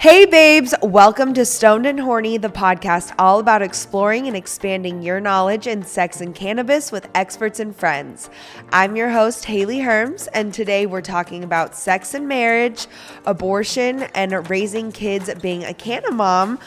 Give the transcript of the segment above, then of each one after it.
Hey babes, welcome to Stoned and Horny, the podcast all about exploring and expanding your knowledge in sex and cannabis with experts and friends. I'm your host, Hayley Herms, and today we're talking about sex and marriage, abortion, and raising kids being a canna mom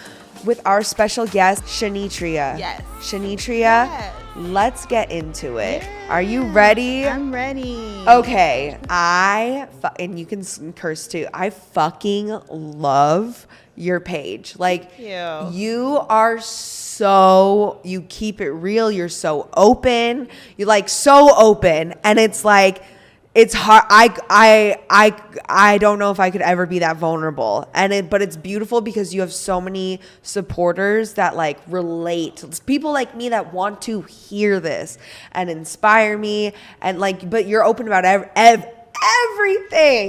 with our special guest, Shonitria. Yes. Shonitria, Yes. Let's get into it. Yeah. Are you ready? I'm ready. Okay, and you can curse too. I fucking love your page. Like, Thank you. You are you keep it real. You're so open. You're like so open, and it's like, it's hard. I don't know if I could ever be that vulnerable. But it's beautiful because you have so many supporters that like relate. It's people like me that want to hear this and inspire me. And like, but you're open about everything.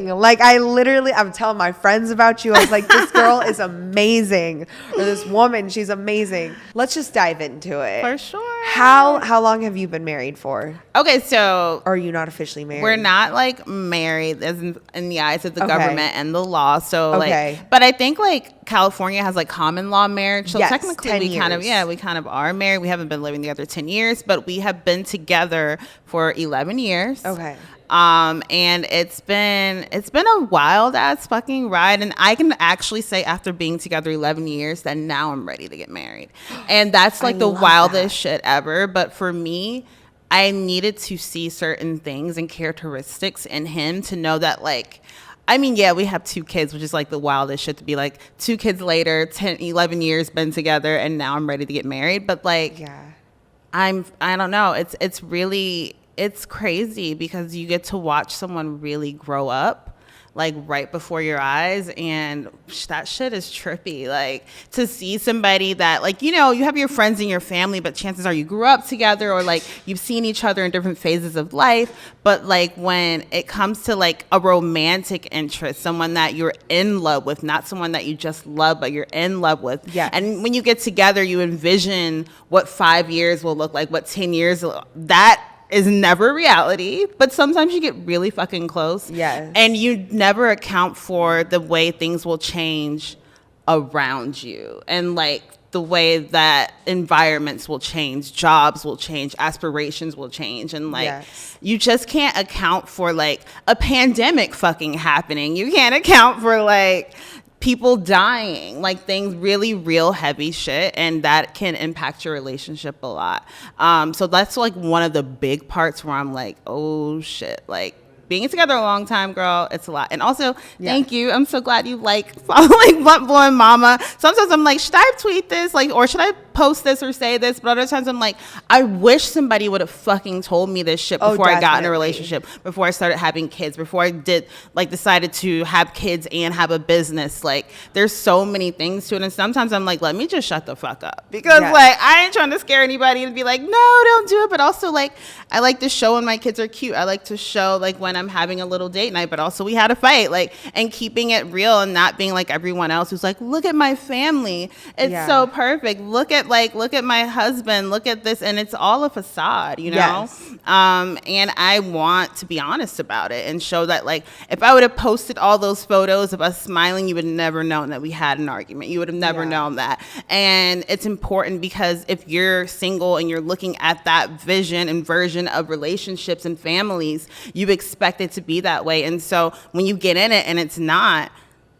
Like I'm telling my friends about you. I was like, this girl is amazing. Or this woman, she's amazing. Let's just dive into it. For sure. How long have you been married for? Okay, so Or are you not officially married? we're not like married as in the eyes of the Okay. government and the law. So Okay. like, but I think like California has like common law marriage. So Yes, technically 10 we years. kind of are married. We haven't been living together 10 years, but we have been together for 11 years. Okay. And it's been a wild ass fucking ride. And I can actually say after being together 11 years that now I'm ready to get married. And that's like the wildest shit ever. But for me, I needed to see certain things and characteristics in him to know that like, I mean, yeah, we have 2 kids, which is like the wildest shit to be like 2 kids later, 10, 11 years been together. And now I'm ready to get married. But like, Yeah. I don't know. It's crazy because you get to watch someone really grow up like right before your eyes, and that shit is trippy. Like to see somebody that like, you know, you have your friends and your family, but chances are you grew up together or like you've seen each other in different phases of life. But like when it comes to like a romantic interest, someone that you're in love with, not someone that you just love, but you're in love with. Yeah. And when you get together, you envision what 5 years will look like, what 10 years, that is never reality, but sometimes you get really fucking close. Yes. And you never account for the way things will change around you and like the way that environments will change, jobs will change, aspirations will change. And like, Yes. You just can't account for like a pandemic fucking happening. You can't account for like people dying, like things really real heavy shit, and that can impact your relationship a lot. So that's like one of the big parts where I'm like, oh shit, like being together a long time, girl, it's a lot. And also, Thank you. I'm so glad you like following Blowin Mama. Sometimes I'm like, should I tweet this? Like, or should I post this or say this? But other times I'm like, I wish somebody would have fucking told me this shit before I got in a relationship, before I started having kids, before I decided to have kids and have a business. Like, there's so many things to it. And sometimes I'm like, let me just shut the fuck up. Because like, I ain't trying to scare anybody and be like, no, don't do it. But also like, I like to show when my kids are cute. I like to show like when I'm having a little date night, but also we had a fight, like, and keeping it real and not being like everyone else who's like, look at my family. It's so perfect. Look at my husband, look at this. And it's all a facade, you know? Yes. And I want to be honest about it and show that like, if I would have posted all those photos of us smiling, you would have never known that we had an argument. You would have never known that. And it's important because if you're single and you're looking at that vision and version of relationships and families, you expect it to be that way. And so when you get in it and it's not,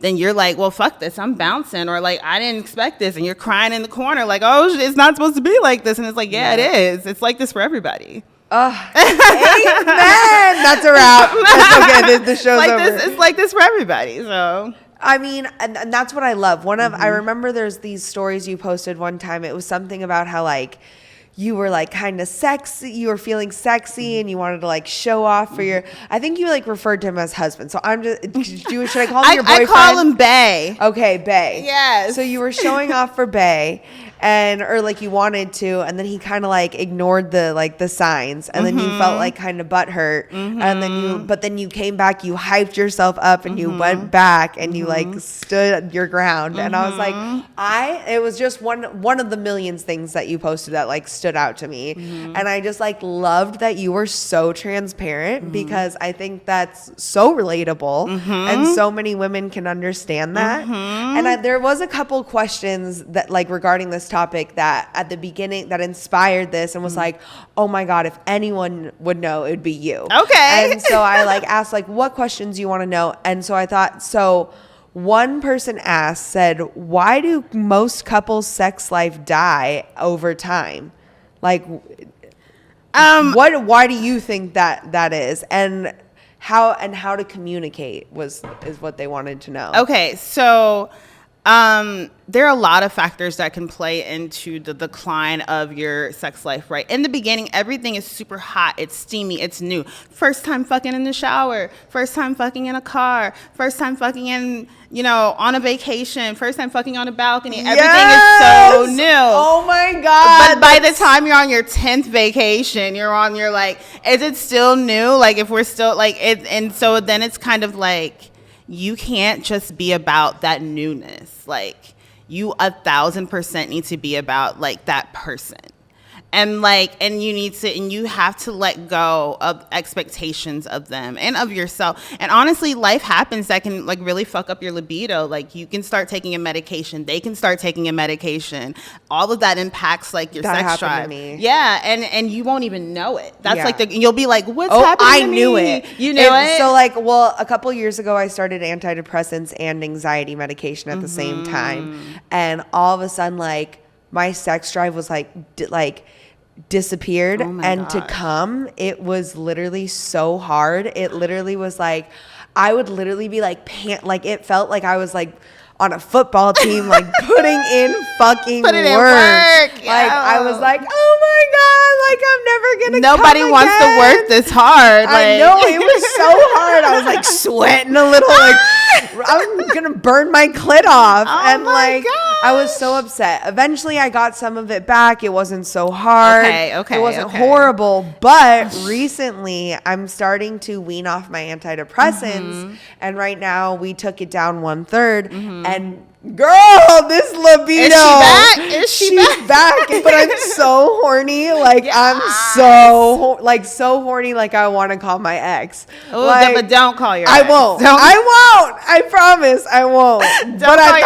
then you're like, well, fuck this, I'm bouncing, or like, I didn't expect this, and you're crying in the corner like, oh, it's not supposed to be like this. And it's like, yeah, it is. It's like this for everybody. Amen. That's a wrap. That's okay. The show's like over. It's like this for everybody. So I mean, and that's what I love. I remember there's these stories you posted one time. It was something about how like you were like kind of sexy, you were feeling sexy and you wanted to like show off for your, I think you like referred to him as husband. So I'm just, should I call him your boyfriend? I call him Bae. Okay, Bae. Yes. So you were showing off for Bae or like you wanted to, and then he kind of like ignored the signs, and then you felt like kind of butthurt, but then you came back, you hyped yourself up, and you went back, and you like stood your ground, and I was like, it was just one of the millions things that you posted that like stood out to me, and I just like loved that you were so transparent, because I think that's so relatable, and so many women can understand that. And there was a couple questions that like regarding this topic that at the beginning that inspired this and was like, oh my God, if anyone would know, it would be you. Okay. And so I like asked like, what questions you want to know? And so I thought, so one person said, why do most couples' sex life die over time? Like, why do you think that is? And how to communicate is what they wanted to know. Okay, so there are a lot of factors that can play into the decline of your sex life, right? In the beginning, everything is super hot, it's steamy, it's new. First time fucking in the shower, first time fucking in a car, first time fucking in, on a vacation, first time fucking on a balcony. Everything is so new. Oh my God. But by the time you're on your 10th vacation, you're like, is it still new? Like, if we're still like it, and so then it's kind of like, you can't just be about that newness. Like, you 1,000% need to be about like that person. And you have to let go of expectations of them and of yourself. And honestly, life happens that can like really fuck up your libido. Like, you can start taking a medication. They can start taking a medication. All of that impacts like your sex drive. To me. Yeah. And you won't even know it. That's like you'll be like, what's happening I to knew me? it. You knew it? So like, a couple years ago, I started antidepressants and anxiety medication at the same time. And all of a sudden, like, my sex drive was like disappeared, and to come, it was literally so hard. It literally was like, I would literally be like it felt like I was like on a football team, like putting in fucking work. Like, I was like, oh my God, like I'm never gonna Nobody come wants again. to work this hard. I know, it was so hard. I was like sweating a little, like I'm gonna burn my clit off. And like, I was so upset. Eventually I got some of it back. It wasn't so hard. It wasn't horrible. But recently I'm starting to wean off my antidepressants. And right now we took it down 1/3. And girl, this libido. Is she back? She's back. But I'm so horny. Like, I'm so horny. Like, I want to call my ex. Ooh, like, but don't call your I ex. won't. I won't. I promise I won't. But I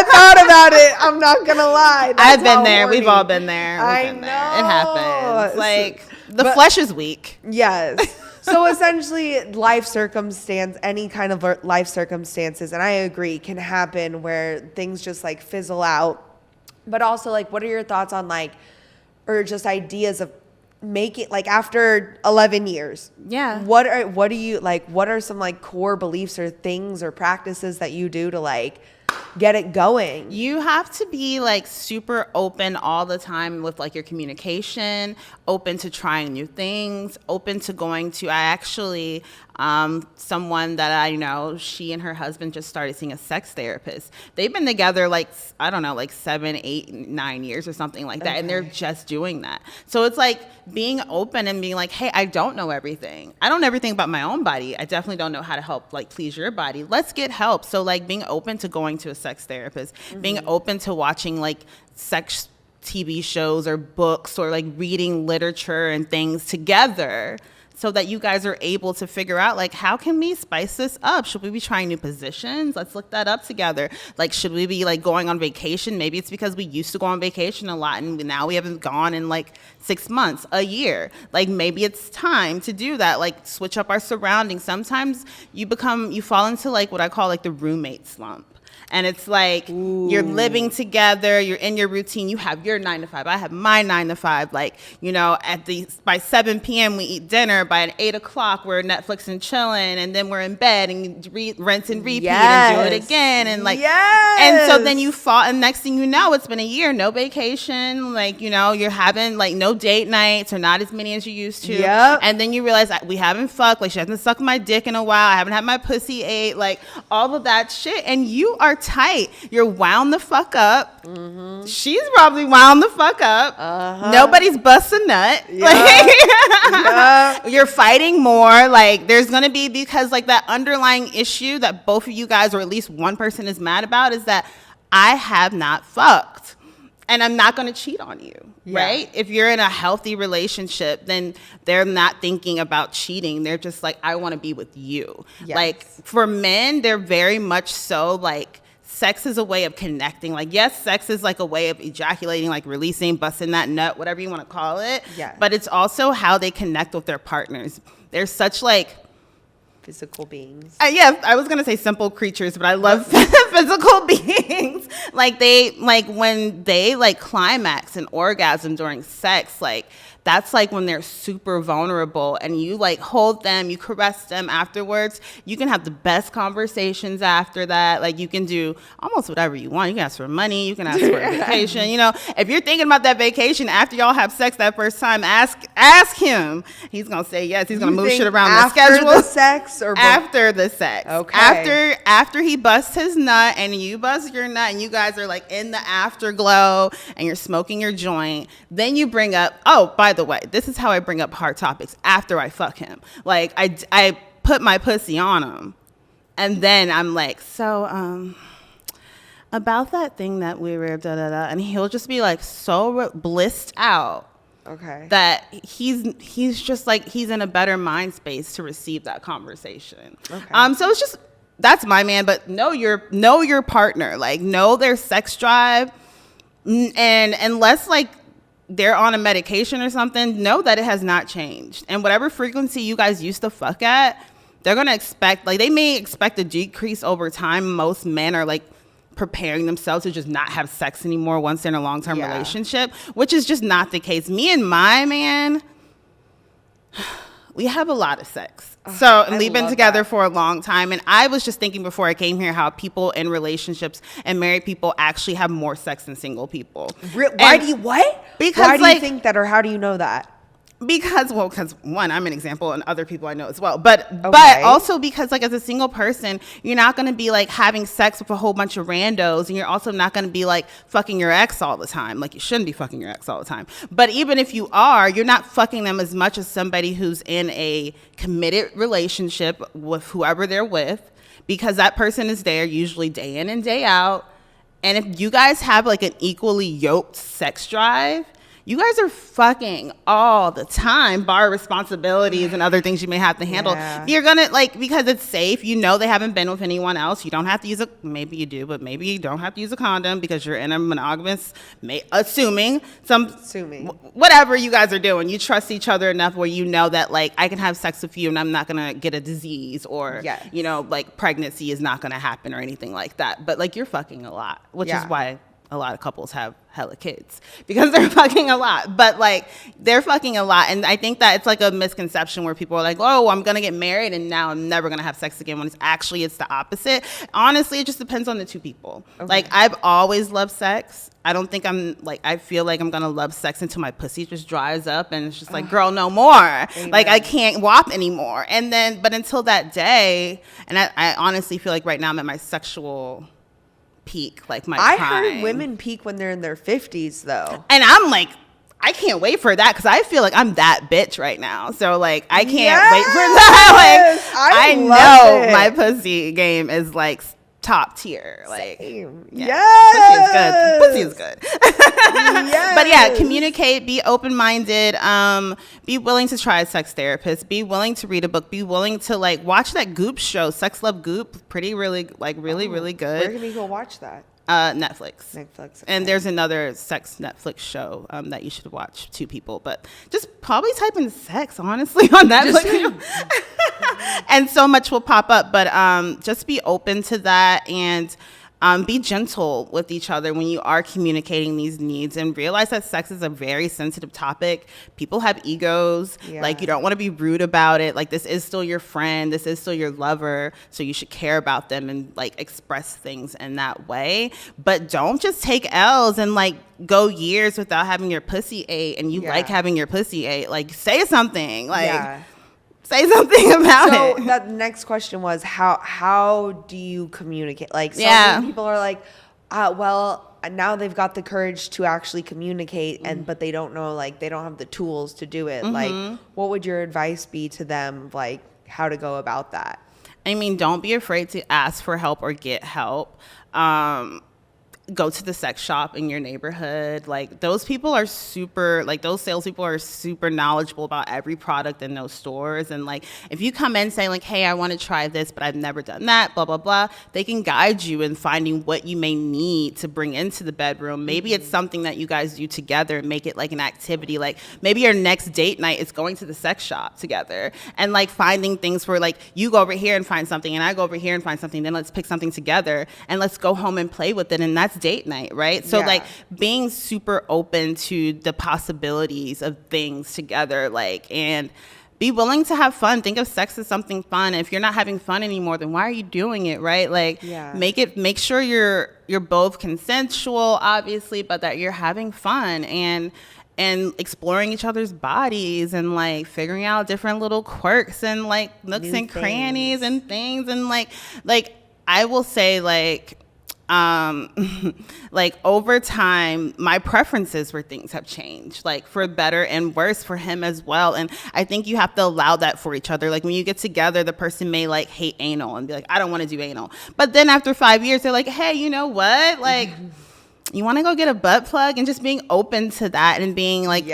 thought about it. I'm not going to lie. I've been there. Horny. We've all been there. I know. It happens. Like, the flesh is weak. Yes. So essentially, any kind of life circumstances, and I agree, can happen where things just like fizzle out. But also, like, what are your thoughts on like, or just ideas of making, like, after 11 years? Yeah. What are some like core beliefs or things or practices that you do to like get it going? You have to be like super open all the time with like your communication, open to trying new things, open to going to, I actually, someone that I know, she and her husband just started seeing a sex therapist. They've been together like, I don't know, like 7, 8, 9 years or something like that. Okay. And they're just doing that. So it's like being open and being like, hey, I don't know everything. I don't know everything about my own body. I definitely don't know how to help like please your body. Let's get help. So like being open to going to a sex therapist, being open to watching like sex TV shows or books or like reading literature and things together, so that you guys are able to figure out, like, how can we spice this up? Should we be trying new positions? Let's look that up together. Like, should we be, like, going on vacation? Maybe it's because we used to go on vacation a lot, and now we haven't gone in, like, 6 months, a year. Like, maybe it's time to do that, like, switch up our surroundings. Sometimes you fall into, like, what I call, like, the roommate slump. And it's like, you're living together, you're in your routine, you have your 9 to 5, I have my 9 to 5. Like, by 7 p.m. we eat dinner, by 8 o'clock we're Netflix and chilling, and then we're in bed and rinse and repeat Yes. and do it again, and like, Yes. and so then you fall, and next thing you know, it's been a year, no vacation, like, you know, you're having like no date nights or not as many as you used to, Yep. and then you realize we haven't fucked, like she hasn't sucked my dick in a while, I haven't had my pussy ate, like all of that shit, and you are tight, you're wound the fuck up. Mm-hmm. She's probably wound the fuck up. Nobody's bust a nut. Yeah. Like, Yeah. you're fighting more. Like there's gonna be, because like that underlying issue that both of you guys, or at least one person, is mad about is that I have not fucked. And I'm not going to cheat on you, right? If you're in a healthy relationship, then they're not thinking about cheating. They're just like, I want to be with you. Yes. Like for men, they're very much so like, sex is a way of connecting. Like, yes, sex is like a way of ejaculating, like releasing, busting that nut, whatever you want to call it. Yeah. But it's also how they connect with their partners. They're such like, Physical beings. yeah, I was gonna say simple creatures, but I love physical beings. Like when they like climax and orgasm during sex, like that's like when they're super vulnerable, and you like hold them, you caress them afterwards. You can have the best conversations after that. Like you can do almost whatever you want. You can ask for money, you can ask for a vacation. You know, if you're thinking about that vacation after y'all have sex that first time, ask him. He's gonna say yes. He's gonna move shit around the schedule. After the sex or after the sex. Okay. After he busts his nut and you bust your nut and you guys are like in the afterglow and you're smoking your joint, then you bring up, oh, by the way, this is how I bring up hard topics after I fuck him. Like I put my pussy on him, and then I'm like, so about that thing that we were da da da, and he'll just be like so blissed out. Okay. That he's just like, he's in a better mind space to receive that conversation. Okay. So it's just, that's my man, but know your partner, like know their sex drive, and unless like they're on a medication or something, know that it has not changed. And whatever frequency you guys used to fuck at, they're gonna expect, like they may expect a decrease over time. Most men are like preparing themselves to just not have sex anymore once they're in a long-term relationship, which is just not the case. Me and my man, we have a lot of sex. And we've been together for a long time. And I was just thinking before I came here how people in relationships and married people actually have more sex than single people. Why do you think that, or how do you know that? Because one, I'm an example, and other people I know as well. But also because like as a single person, you're not going to be like having sex with a whole bunch of randos, and you're also not going to be like fucking your ex all the time. Like you shouldn't be fucking your ex all the time. But even if you are, you're not fucking them as much as somebody who's in a committed relationship with whoever they're with, because that person is there usually day in and day out. And if you guys have like an equally yoked sex drive, you guys are fucking all the time, bar responsibilities and other things you may have to handle. Yeah. You're gonna like, because it's safe, you know they haven't been with anyone else. You don't have to use maybe you do, but maybe you don't have to use a condom because you're in a monogamous, assuming whatever you guys are doing, you trust each other enough where you know that like I can have sex with you and I'm not gonna get a disease, or you know, like pregnancy is not gonna happen or anything like that. But like you're fucking a lot, which is why a lot of couples have hella kids, because they're fucking a lot. But like they're fucking a lot, and I think that it's like a misconception where people are like, oh, I'm gonna get married and now I'm never gonna have sex again, when it's the opposite. Honestly, it just depends on the two people. Like I've always loved sex. I don't think I feel like I'm gonna love sex until my pussy just dries up and it's just like, girl, no more. Amen. Like I can't whop anymore. And then, but until that day, and I honestly feel like right now I'm at my sexual peak, like my prime. I heard women peak when they're in their 50s though, and I'm like, I can't wait for that, because I feel like I'm that bitch right now. So like I can't wait for that. Like I know my pussy game is like top tier. Like pussy is good. But yeah, communicate, be open-minded, be willing to try a sex therapist, be willing to read a book, be willing to like watch that Goop show, Sex Love Goop, really good. Where can we go watch that? Netflix. Okay. And there's another sex Netflix show that you should watch, 2 people, but just probably type in sex, honestly, on Netflix. And so much will pop up, but just be open to that, and Be gentle with each other when you are communicating these needs, and realize that sex is a very sensitive topic. People have egos. Like, you don't want to be rude about it. Like, this is still your friend. This is still your lover. So you should care about them and like express things in that way. But don't just take L's and like go years without having your pussy ate, and you like having your pussy ate. Like, say something. Like, say something about it. So that next question was, how do you communicate? Like, so many people are like, well, now they've got the courage to actually communicate, but they don't know, like, they don't have the tools to do it. Like, what would your advice be to them, like, how to go about that? I mean, don't be afraid to ask for help or get help. Go to the sex shop in your neighborhood. Like, those people are super, like, those salespeople are super knowledgeable about every product in those stores. And like, if you come in saying like, hey, I want to try this, but I've never done that, blah, blah, blah, they can guide you in finding what you may need to bring into the bedroom. Maybe it's something that you guys do together and make it like an activity. Like, maybe your next date night is going to the sex shop together, and like finding things where like you go over here and find something and I go over here and find something, then let's pick something together and let's go home and play with it. And that's date night, right? So like, being super open to the possibilities of things together, like, and be willing to have fun. Think of sex as something fun. If you're not having fun anymore, then why are you doing it, right? Like, make sure you're both consensual, obviously, but that you're having fun and exploring each other's bodies and like figuring out different little quirks and like nooks and crannies and things. And like I will say, like, like, over time, my preferences for things have changed, like, for better and worse for him as well. And I think you have to allow that for each other. Like, when you get together, the person may like hate anal and be like, I don't want to do anal. But then after 5 years, they're like, hey, you know what? Like, you want to go get a butt plug? And just being open to that and being like,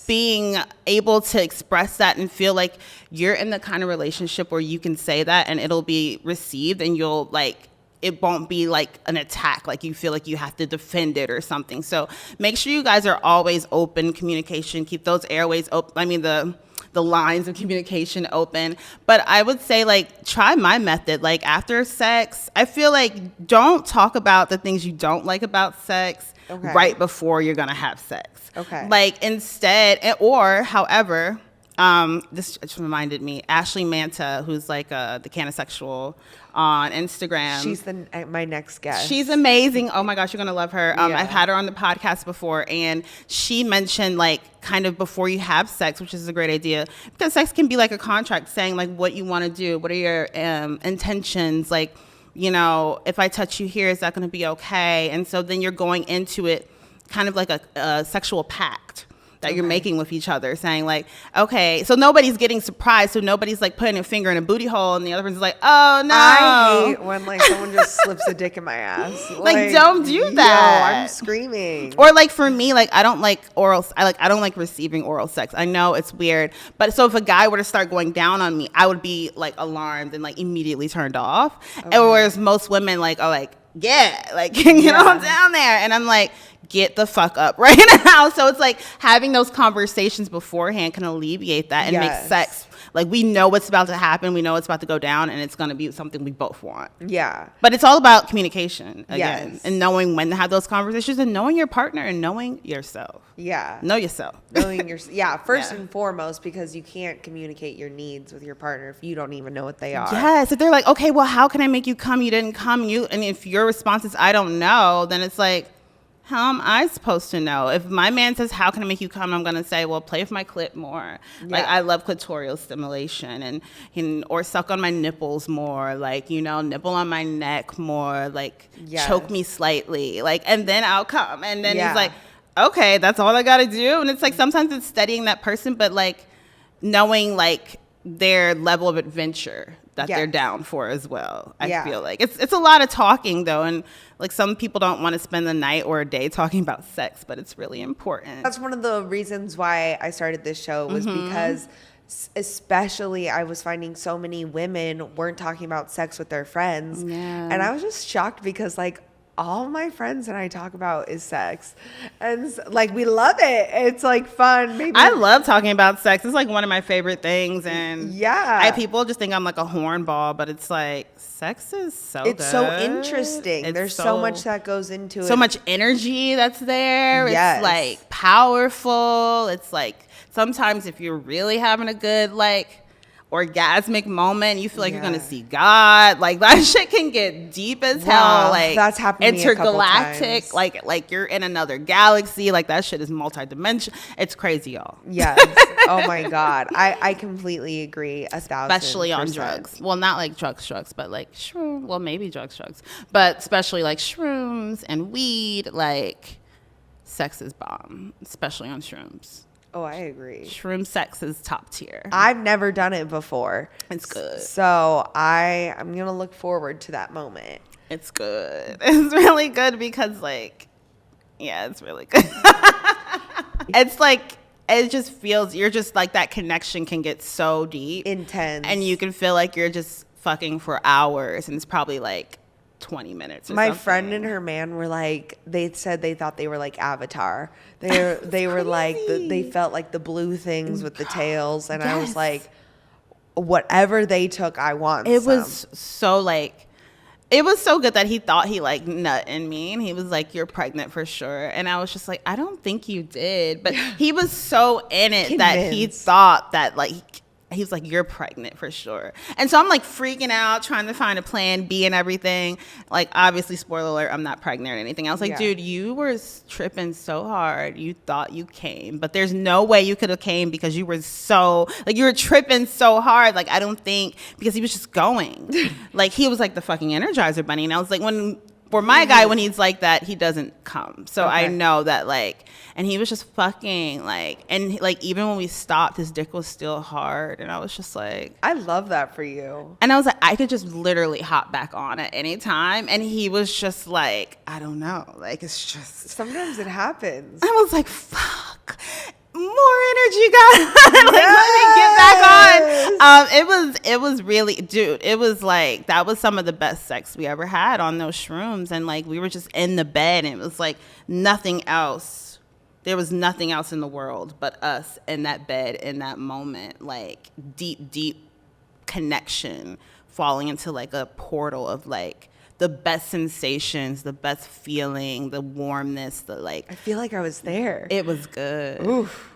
being able to express that and feel like you're in the kind of relationship where you can say that and it'll be received, and you'll like, it won't be like an attack, like you feel like you have to defend it or something. So make sure you guys are always open communication, keep those airways open. I mean, the lines of communication open. But I would say, like, try my method. Like, after sex, I feel like don't talk about the things you don't like about sex right before you're gonna have sex. Like, instead, or however, this just reminded me, Ashley Manta, who's like the canosexual on Instagram. She's my next guest. She's amazing. Oh my gosh, you're gonna love her. I've had her on the podcast before, and she mentioned, like, kind of before you have sex, which is a great idea, because sex can be like a contract, saying like what you want to do, what are your intentions, like, you know, if I touch you here, is that going to be okay? And so then you're going into it kind of like a sexual pact that you're making with each other, saying like, okay, so nobody's getting surprised, so nobody's like putting a finger in a booty hole and the other person's like, oh no. I hate when like someone just slips a dick in my ass. Like, don't do that. Yo, I'm screaming. Or like, for me, like, I don't like I don't like receiving oral sex. I know it's weird, but so if a guy were to start going down on me, I would be like alarmed and like immediately turned off. And whereas most women like are like, yeah, like, you know, I'm down there, and I'm like, get the fuck up right now. So it's like having those conversations beforehand can alleviate that and make sex, like, we know what's about to happen, we know it's about to go down, and it's going to be something we both want. But it's all about communication again, and knowing when to have those conversations, and knowing your partner, and knowing yourself. Know yourself. Knowing yourself. First and foremost, because you can't communicate your needs with your partner if you don't even know what they are. If they're like, okay, well, how can I make you come? You didn't come. And if your response is, I don't know, then it's like, how am I supposed to know? If my man says, how can I make you come? I'm going to say, well, play with my clit more. Like, I love clitoral stimulation, and or suck on my nipples more. Like, you know, nipple on my neck more. Like, choke me slightly. Like, and then I'll come. And then he's like, okay, that's all I got to do. And it's like, sometimes it's studying that person, but like knowing like their level of adventure that they're down for as well. I feel like it's a lot of talking though, and like, some people don't want to spend the night or a day talking about sex, but it's really important. That's one of the reasons why I started this show, was because especially I was finding so many women weren't talking about sex with their friends, and I was just shocked, because like, all my friends and I talk about is sex, and like we love it. It's like fun. Maybe I love talking about sex. It's like one of my favorite things, and people just think I'm like a hornball, but it's like sex is it's so interesting. There's so much that goes into it. So much energy that's there. Yes. It's like powerful. It's like sometimes if you're really having a good like orgasmic moment, you feel like you're gonna see God. Like that shit can get deep as hell. Like that's happened to me a couple intergalactic. times. Like you're in another galaxy. Like that shit is multidimensional. It's crazy, y'all. Yes. Oh my God. I completely agree. 1,000%. Especially on drugs. Well, not like drugs, but like shroom. Well, maybe drugs, but especially like shrooms and weed. Like sex is bomb, especially on shrooms. Oh, I agree. Shroom sex is top tier. I've never done it before. It's good. So I'm going to look forward to that moment. It's good. It's really good because like, yeah, it's really good. It's like, it just feels, you're just like that connection can get so deep. Intense. And you can feel like you're just fucking for hours and it's probably like 20 minutes or My something. friend and her man were like, they said they thought they were like Avatar. They were like, they felt like the blue things with the tails. And I was like, whatever they took, I want It some. was so like, it was so good that he thought he like nut in me. And he was like, you're pregnant for sure. And I was just like, I don't think you did. But he was so in it that he thought that like, he was like, you're pregnant for sure. And so I'm like freaking out, trying to find a plan B and everything. Like, obviously, spoiler alert, I'm not pregnant or anything. I was like, dude, you were tripping so hard. You thought you came, but there's no way you could have came because you were so, like, you were tripping so hard. Like, I don't think, because he was just going. Like, he was like the fucking Energizer Bunny. And I was like, for my guy, when he's like that, he doesn't come. So I know that, like, and he was just fucking, like, and, like, even when we stopped, his dick was still hard. And I was just like. I love that for you. And I was like, I could just literally hop back on at any time. And he was just like, I don't know. Like, it's just. Sometimes it happens. I was like, fuck. More energy, guys. Like, let me get back on. It was really, dude, it was like, that was some of the best sex we ever had on those shrooms. And like, we were just in the bed and it was like nothing else. There was nothing else in the world but us in that bed in that moment. Like deep connection, falling into like a portal of like the best sensations, the best feeling, the warmness, the like. I feel like I was there. It was good. Oof.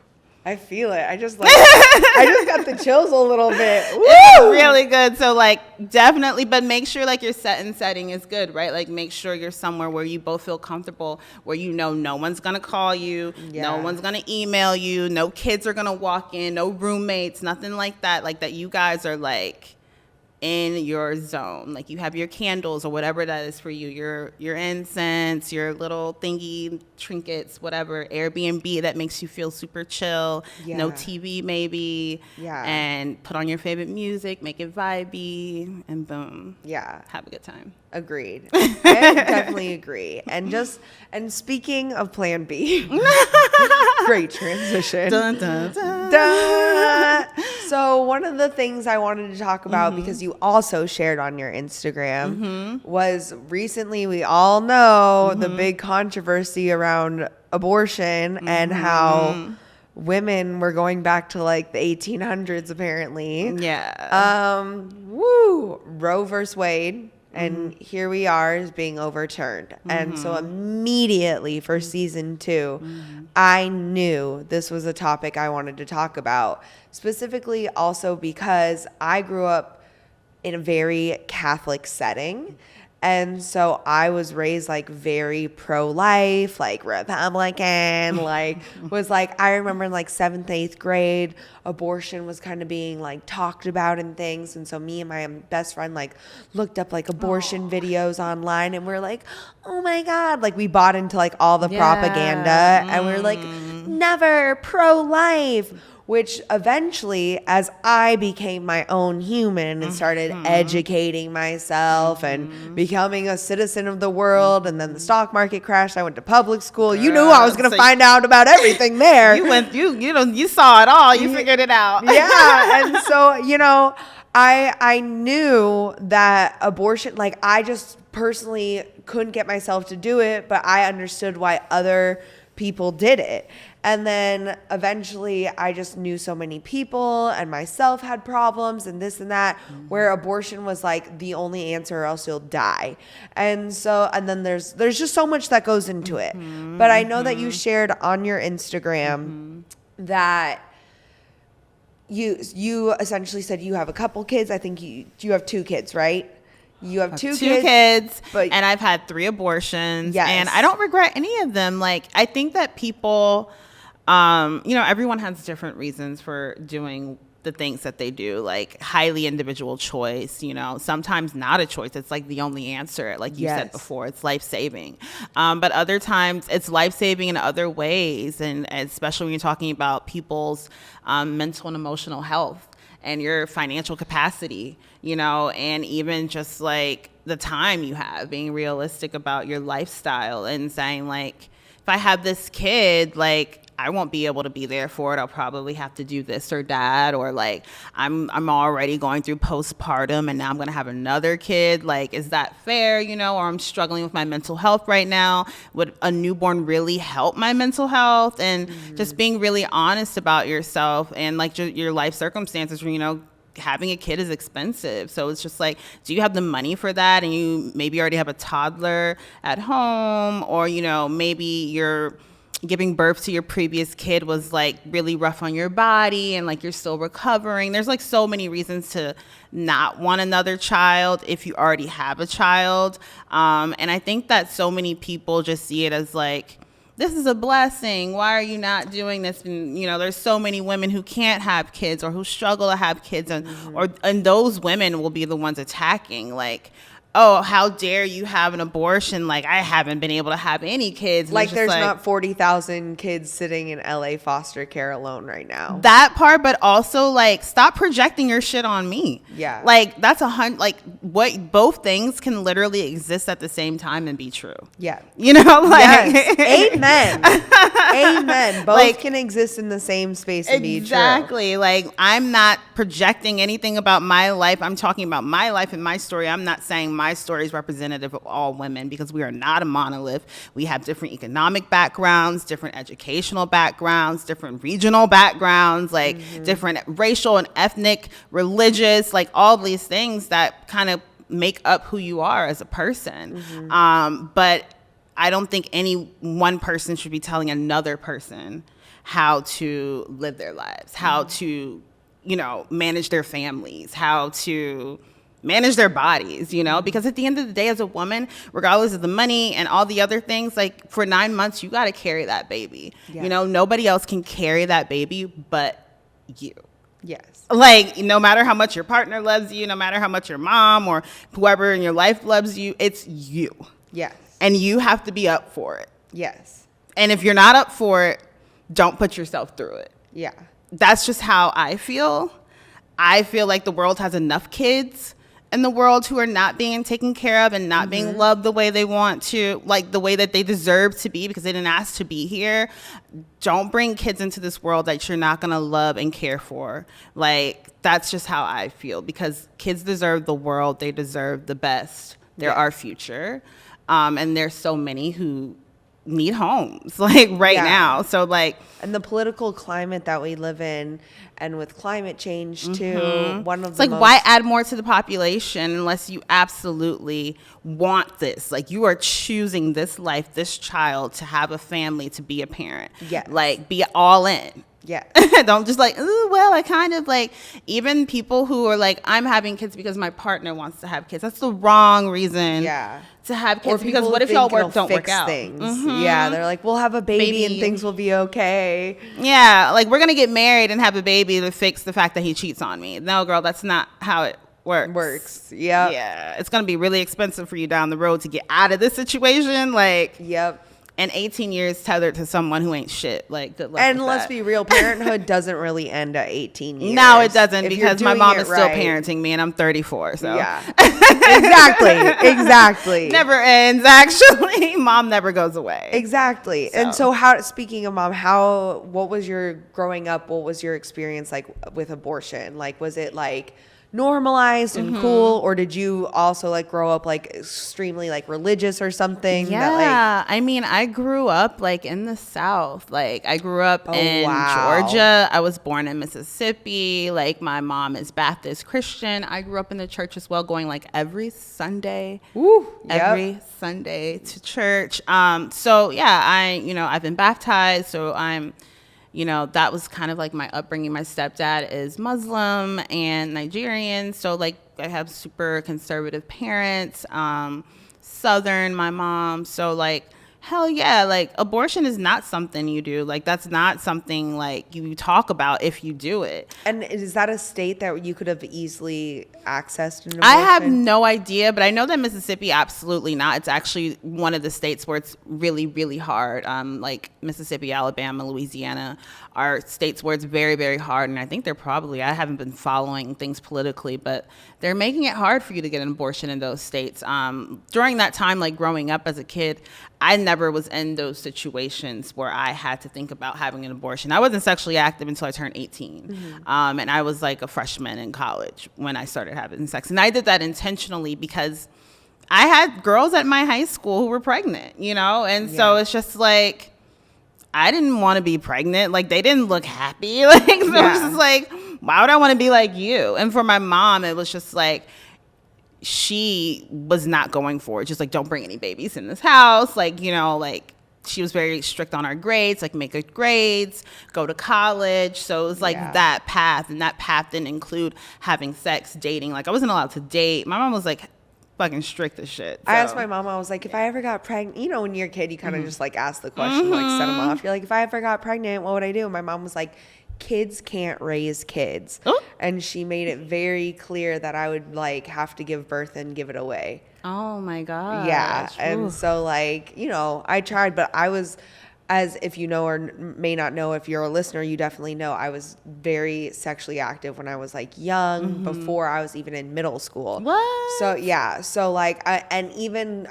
I feel it. I just got the chills a little bit. Woo! It was really good. So like definitely, but make sure like your setting is good, right? Like make sure you're somewhere where you both feel comfortable, where you know no one's gonna call you, no one's gonna email you, no kids are gonna walk in, no roommates, nothing like that. Like that you guys are like in your zone. Like you have your candles or whatever that is for you, your incense, your little thingy trinkets, whatever, Airbnb that makes you feel super chill, no TV maybe, and put on your favorite music, make it vibey, and boom, have a good time. Agreed. I definitely agree. And speaking of Plan B, great transition. Dun, dun, dun. Dun. So one of the things I wanted to talk about, because you also shared on your Instagram, was recently we all know the big controversy around abortion and how women were going back to like the 1800s apparently. Roe versus Wade. And here we are is being overturned. And so immediately for season 2, I knew this was a topic I wanted to talk about. Specifically also because I grew up in a very Catholic setting. And so I was raised like very pro-life, like Republican, like was like, I remember in like 7th, 8th grade, abortion was kind of being like talked about and things. And so me and my best friend like looked up like abortion videos online and we're like, oh my God, like we bought into like all the propaganda and we we're like, never pro-life. Which eventually, as I became my own human and started educating myself and becoming a citizen of the world, and then the stock market crashed, I went to public school. You knew I was going to find out about everything there. You saw it all. You figured it out. Yeah. And so, I knew that abortion, like I just personally couldn't get myself to do it, but I understood why other people did it. And then eventually I just knew so many people and myself had problems and this and that, where abortion was like the only answer or else you'll die. And so, and then there's just so much that goes into it. But I know that you shared on your Instagram that you essentially said you have a couple kids. I think you have 2 kids, right? You have two kids, but and I've had 3 abortions. Yes. And I don't regret any of them. Like, I think that people, everyone has different reasons for doing the things that they do, like highly individual choice, sometimes not a choice. It's like the only answer. Like you said before, it's life-saving. But other times it's life-saving in other ways. And especially when you're talking about people's mental and emotional health and your financial capacity, and even just like the time you have, being realistic about your lifestyle and saying like, if I have this kid, like, I won't be able to be there for it. I'll probably have to do this or that, or like I'm already going through postpartum and now I'm going to have another kid. Like, is that fair? Or I'm struggling with my mental health right now. Would a newborn really help my mental health? And just being really honest about yourself and like your life circumstances. Having a kid is expensive. So it's just like, do you have the money for that? And you maybe already have a toddler at home, or, maybe you're giving birth to your previous kid was like really rough on your body and like you're still recovering. There's like so many reasons to not want another child if you already have a child. And I think that so many people just see it as like, this is a blessing. Why are you not doing this? And, there's so many women who can't have kids or who struggle to have kids. And those women will be the ones attacking, like, oh, how dare you have an abortion? Like, I haven't been able to have any kids. And like, there's not 40,000 kids sitting in LA foster care alone right now. That part, but also, like, stop projecting your shit on me. Yeah. Like, that's what both things can literally exist at the same time and be true. Yeah. Like. Yes. Amen. Amen. Both can exist in the same space and be true. Exactly. Like, I'm not projecting anything about my life. I'm talking about my life and my story. I'm not saying my story is representative of all women, because we are not a monolith. We have different economic backgrounds, different educational backgrounds, different regional backgrounds, like different racial and ethnic, religious, like all these things that kind of make up who you are as a person. But I don't think any one person should be telling another person how to live their lives, how to, manage their families, how to manage their bodies, because at the end of the day, as a woman, regardless of the money and all the other things, like for 9 months, you got to carry that baby. Nobody else can carry that baby but you. Yes. Like, no matter how much your partner loves you, no matter how much your mom or whoever in your life loves you, it's you. Yes. And you have to be up for it. Yes. And if you're not up for it, don't put yourself through it. Yeah. That's just how I feel. I feel like the world has enough kids in the world who are not being taken care of and not being loved the way they want to, like the way that they deserve to be, because they didn't ask to be here. Don't bring kids into this world that you're not going to love and care for. Like, that's just how I feel, because kids deserve the world. They deserve the best. They're our future. And there's so many who need homes like now. So like, and the political climate that we live in, and with climate change too, it's like, why add more to the population unless you absolutely want this? Like, you are choosing this life, this child, to have a family, to be a parent. Like, be all in. Yeah. Don't just like, ooh, well, I kind of like, even people who are like, I'm having kids because my partner wants to have kids. That's the wrong reason to have kids, because what if y'all don't work out? Yeah, they're like, we'll have a baby and things will be okay. Yeah, like, we're going to get married and have a baby to fix the fact that he cheats on me. No, girl, that's not how it works. Yeah, it's going to be really expensive for you down the road to get out of this situation. Like, and 18 years tethered to someone who ain't shit. Like, good luck. And let's be real, parenthood doesn't really end at 18 years. No, it doesn't, because my mom is still parenting me, and I'm 34. So yeah, exactly. Never ends. Actually, mom never goes away. Exactly. And so, speaking of mom, what was your growing up? What was your experience like with abortion? Like, was it like normalized and cool, or did you also like grow up like extremely like religious or something? Yeah, that, like, I mean, I grew up like in the South. Like I grew up in wow. Georgia. I was born in Mississippi. Like my mom is Baptist Christian. I grew up in the church as well, going like every Sunday. Woo, yep. Every Sunday to church. So yeah, I've been baptized. So I'm, that was kind of like my upbringing. My stepdad is Muslim and Nigerian. So like I have super conservative parents, Southern, my mom. So like, hell yeah, like abortion is not something you do. Like that's not something like you talk about if you do it. And is that a state that you could have easily accessed an abortion? I have no idea, but I know that Mississippi, absolutely not. It's actually one of the states where it's really, really hard. Like Mississippi, Alabama, Louisiana are states where it's very, very hard. And I think I haven't been following things politically, but they're making it hard for you to get an abortion in those states. During that time, like growing up as a kid, I never was in those situations where I had to think about having an abortion. I wasn't sexually active until I turned 18. Mm-hmm. And I was like a freshman in college when I started having sex. And I did that intentionally because I had girls at my high school who were pregnant, And so it's just like, I didn't want to be pregnant. Like they didn't look happy. Like, so it was just like, why would I want to be like you? And for my mom, it was just like, she was not going for it. Just like, don't bring any babies in this house. Like, like she was very strict on our grades, like make good grades, go to college. So it was like that path. And that path didn't include having sex, dating. Like I wasn't allowed to date. My mom was like fucking strict as shit. So. I asked my mom, I was like, if I ever got pregnant, when you're a kid, you kind of just like ask the question, like set them off. You're like, if I ever got pregnant, what would I do? And my mom was like, kids can't raise kids. Oh. And she made it very clear that I would like have to give birth and give it away. Oh my God. Yeah. And so like, I tried, but I was, as if you know or may not know, if you're a listener, you definitely know, I was very sexually active when I was like young, before I was even in middle school. What? So yeah. So like, I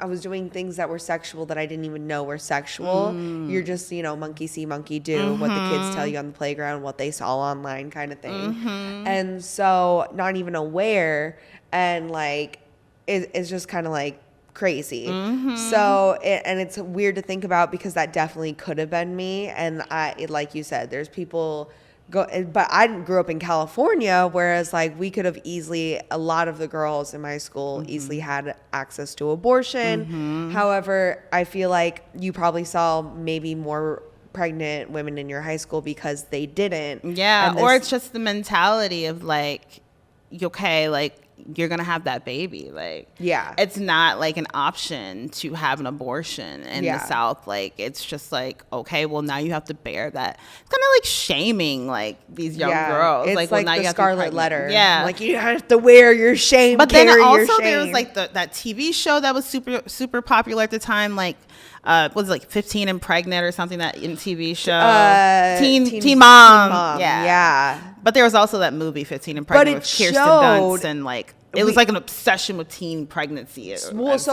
was doing things that were sexual that I didn't even know were sexual. You're just, monkey see, monkey do, what the kids tell you on the playground, what they saw online kind of thing. And so not even aware, and like, it's just kind of like, crazy. So and it's weird to think about because that definitely could have been me. And like you said, there's people but I grew up in California, whereas like we could have easily, a lot of the girls in my school easily had access to abortion. However, I feel like you probably saw maybe more pregnant women in your high school because they didn't. Or it's just the mentality of like, okay, like you're gonna have that baby. Like, it's not like an option to have an abortion in the South. Like, it's just like, okay, well now you have to bear that. It's kind of like shaming like these young girls. It's like well, now the you Scarlet Letter. Like you have to wear your shame. But then also there was like that TV show that was super popular at the time. Like, was it like 15 and Pregnant or something, that in TV show? Teen Mom. Yeah. But there was also that movie 15 and Pregnant with Kirsten Dunst, and like it was like an obsession with teen pregnancy. Well, so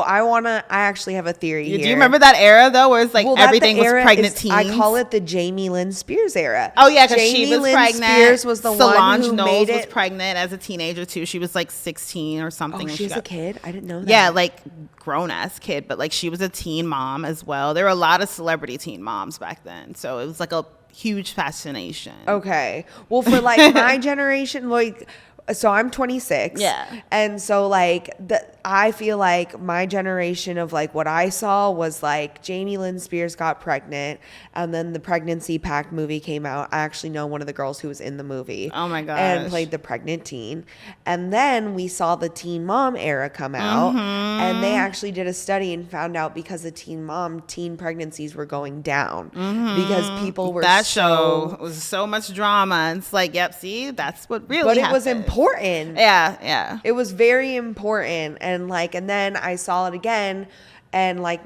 I actually have a theory here. Do you remember that era though, where it's like everything was pregnant teens? I call it the Jamie Lynn Spears era. Oh yeah, because she was pregnant. Spears was the Solange one who Knowles made it. was pregnant as a teenager too. She was like 16 or something. Oh, she was a kid? I didn't know that. Yeah, like grown ass kid, but like she was a teen mom as well. There were a lot of celebrity teen moms back then, so it was like a huge fascination. Okay, well for like my generation, like. So I'm 26. Yeah. And so like I feel like my generation of like what I saw was like Jamie Lynn Spears got pregnant, and then the Pregnancy Pact movie came out. I actually know one of the girls who was in the movie. Oh my gosh. And played the pregnant teen. And then we saw the teen mom era come out, and they actually did a study and found out because of teen pregnancies were going down because people were that show was so much drama. It's like, yep, see, that's what really happened. But it was important. Yeah. It was very important. And then I saw it again, and like,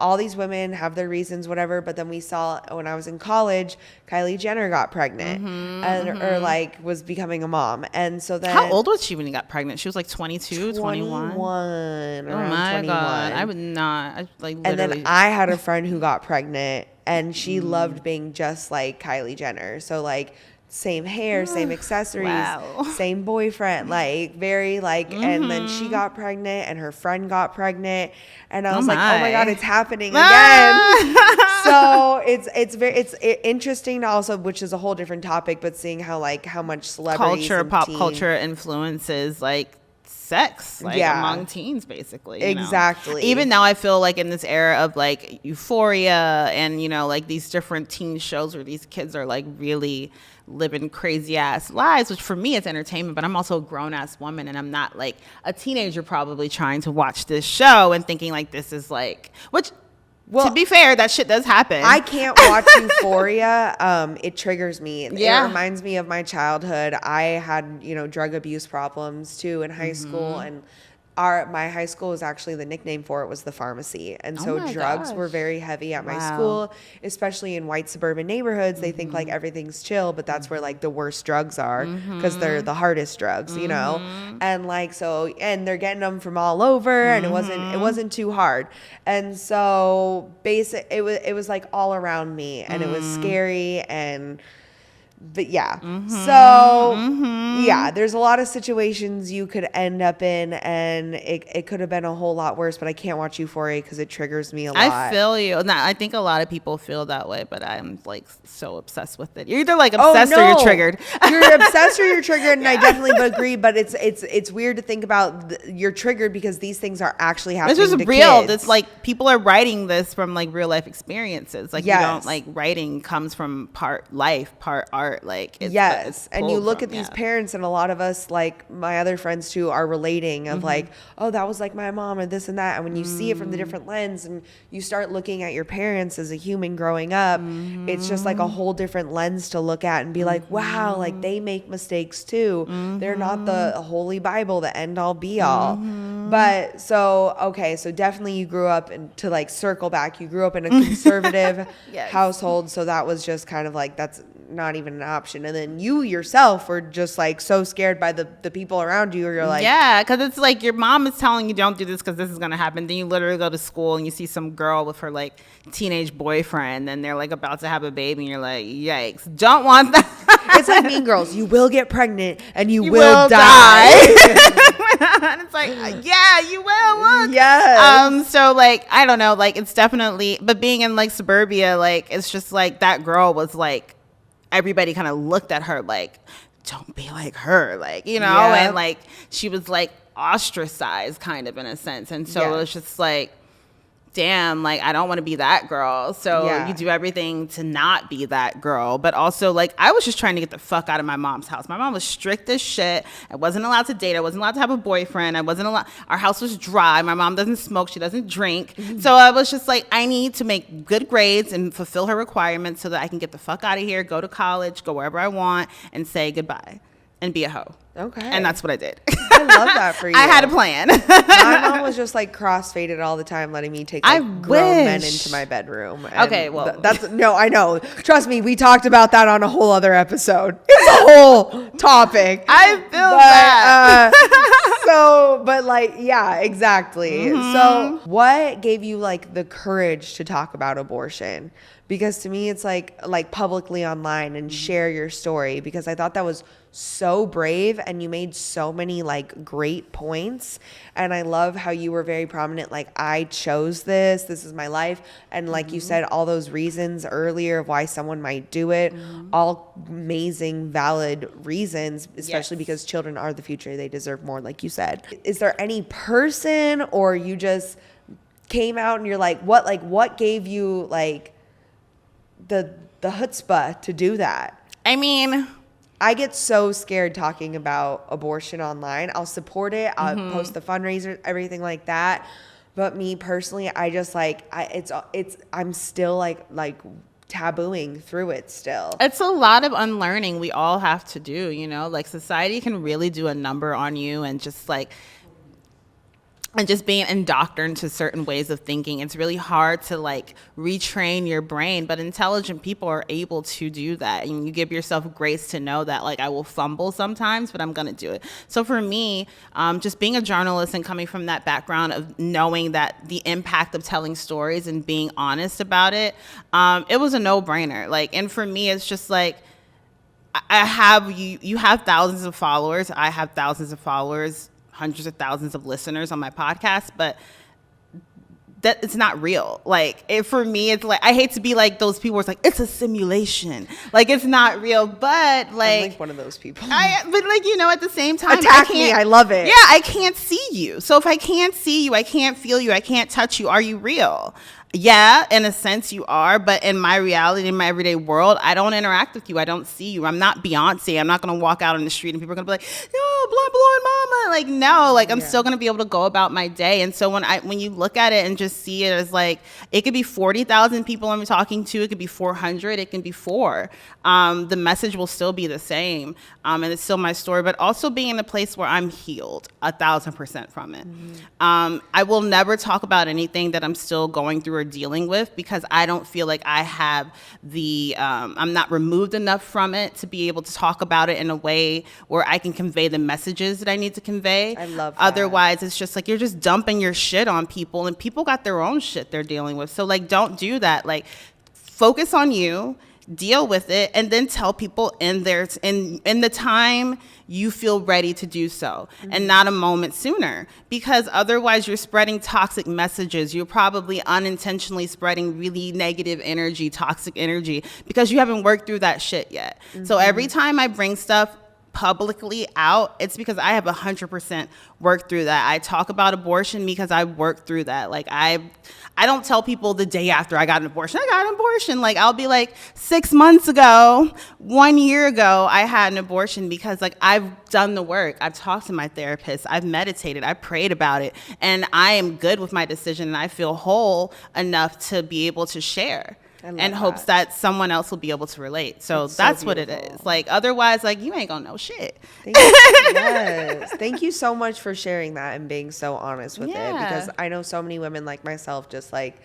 all these women have their reasons, whatever. But then we saw when I was in college, Kylie Jenner got pregnant or like was becoming a mom. And so then. How old was she when you got pregnant? She was like 22, 21? 21. Oh my 21. God. I would not. Literally. And then I had a friend who got pregnant, and she loved being just like Kylie Jenner. So like, same hair, same accessories, Wow. same boyfriend, like very like, and then she got pregnant and her friend got pregnant, and I was like, oh my God, it's happening again. So it's interesting to also, which is a whole different topic, but seeing how much celebrities and pop teens, culture influences like sex, like among teens, basically. Exactly. Even now, I feel like in this era of like Euphoria and like these different teen shows where these kids are like really living crazy ass lives, which for me it's entertainment, but I'm also a grown ass woman and I'm not like a teenager probably trying to watch this show and thinking like this is like, which, well, to be fair, that shit does happen. I can't watch Euphoria. It triggers me. Yeah. It reminds me of my childhood. I had, drug abuse problems too in high school, and my high school was actually, the nickname for it was the pharmacy. And so drugs were very heavy at my school, especially in white suburban neighborhoods. They think like everything's chill, but that's where like the worst drugs are because they're the hardest drugs, and like, so, and they're getting them from all over, and it wasn't too hard. And so it was like all around me, and it was scary. But yeah, yeah, there's a lot of situations you could end up in, and it could have been a whole lot worse, but I can't watch Euphoria because it triggers me a lot. I feel you. Now, I think a lot of people feel that way, but I'm like so obsessed with it. You're either like obsessed or you're triggered. You're obsessed or you're triggered, and I definitely agree, but it's weird to think about you're triggered because these things are actually happening It's just to real. kids. It's like people are writing this from like real life experiences. Like you don't like writing comes from part life, part art. Like it's and you look at these parents, and a lot of us, like my other friends too, are relating of like, oh, that was like my mom and this and that. And when you see it from the different lens, and you start looking at your parents as a human growing up, it's just like a whole different lens to look at and be like, wow, like they make mistakes too. They're not the Holy Bible, the end all be all. But so definitely you grew up, and to like circle back, you grew up in a conservative household, so that was just kind of like, that's not even an option. And then you yourself were just like so scared by the people around you, or you're like, because it's like your mom is telling you don't do this because this is going to happen. Then you literally go to school and you see some girl with her like teenage boyfriend, and they're like about to have a baby, and you're like, yikes, don't want that. It's like Mean Girls, you will get pregnant and you will die. And it's like, yeah, you will. Look. Yes. So like, I don't know, like it's definitely, but being in like suburbia, like it's just like that girl was like, everybody kind of looked at her like, don't be like her, like, and like she was like ostracized kind of in a sense. And so it was just like, damn, like I don't want to be that girl. So you do everything to not be that girl. But also like I was just trying to get the fuck out of my mom's house. My mom was strict as shit. I wasn't allowed to date. I wasn't allowed to have a boyfriend. I wasn't allowed. Our house was dry. My mom doesn't smoke. She doesn't drink. So I was just like, I need to make good grades and fulfill her requirements so that I can get the fuck out of here, go to college, go wherever I want, and say goodbye and be a hoe. Okay. And that's what I did. I love that for you. I had a plan. My mom was just like crossfaded all the time, letting me take like grown men into my bedroom. And okay, well, that's no, I know. Trust me, we talked about that on a whole other episode. It's a whole topic. I feel that. But like, yeah, exactly. So, what gave you like the courage to talk about abortion? Because to me, it's like publicly online and share your story, because I thought that was so brave, and you made so many like great points. And I love how you were very prominent, like, I chose this is my life. And like you said, all those reasons earlier of why someone might do it, all amazing, valid reasons, especially because children are the future. They deserve more, like you said. Is there any person, or you just came out and you're like, what gave you like the chutzpah to do that? I mean, I get so scared talking about abortion online. I'll support it. I'll post the fundraisers, everything like that. But me personally, I just like, I'm still like tabooing through it still. It's a lot of unlearning we all have to do, like society can really do a number on you, and just being indoctrined to certain ways of thinking. It's really hard to like retrain your brain, but intelligent people are able to do that. And you give yourself grace to know that like I will fumble sometimes, but I'm going to do it. So for me, just being a journalist and coming from that background of knowing that the impact of telling stories and being honest about it, it was a no-brainer. Like, and for me, it's just like, I have you have thousands of followers. I have thousands of followers, hundreds of thousands of listeners on my podcast, but that it's not real. Like for me, it's like I hate to be like those people where it's like it's a simulation, like it's not real. But like I'm like one of those people. But like at the same time, attack me. I love it. Yeah, I can't see you. So if I can't see you, I can't feel you, I can't touch you. Are you real? Yeah, in a sense you are, but in my reality, in my everyday world, I don't interact with you. I don't see you. I'm not Beyonce. I'm not going to walk out on the street and people are going to be like, yo, blowing mama. Like, no, like I'm still going to be able to go about my day. And so when you look at it and just see it as like, it could be 40,000 people I'm talking to. It could be 400. It can be 4. The message will still be the same. And it's still my story, but also being in a place where I'm healed 1,000% from it. Mm-hmm. I will never talk about anything that I'm still going through or dealing with because I don't feel like I have I'm not removed enough from it to be able to talk about it in a way where I can convey the messages that I need to convey. I love that. Otherwise, it's just like you're just dumping your shit on people and people got their own shit they're dealing with. So like, don't do that. Like, focus on you. Deal with it, and then tell people in the time you feel ready to do so, and not a moment sooner. Because otherwise, you're spreading toxic messages. You're probably unintentionally spreading really negative energy, toxic energy, because you haven't worked through that shit yet. So every time I bring stuff publicly out, it's because I have 100% worked through that. I talk about abortion because I worked through that. Like I don't tell people the day after I got an abortion, I got an abortion. Like I'll be like 6 months ago, 1 year ago, I had an abortion because like I've done the work. I've talked to my therapist. I've meditated. I prayed about it. And I am good with my decision and I feel whole enough to be able to share. And hopes that someone else will be able to relate. So that's what it is. Like otherwise, like you ain't gonna know shit. Yes. Thank you so much for sharing that and being so honest with it, because I know so many women like myself just like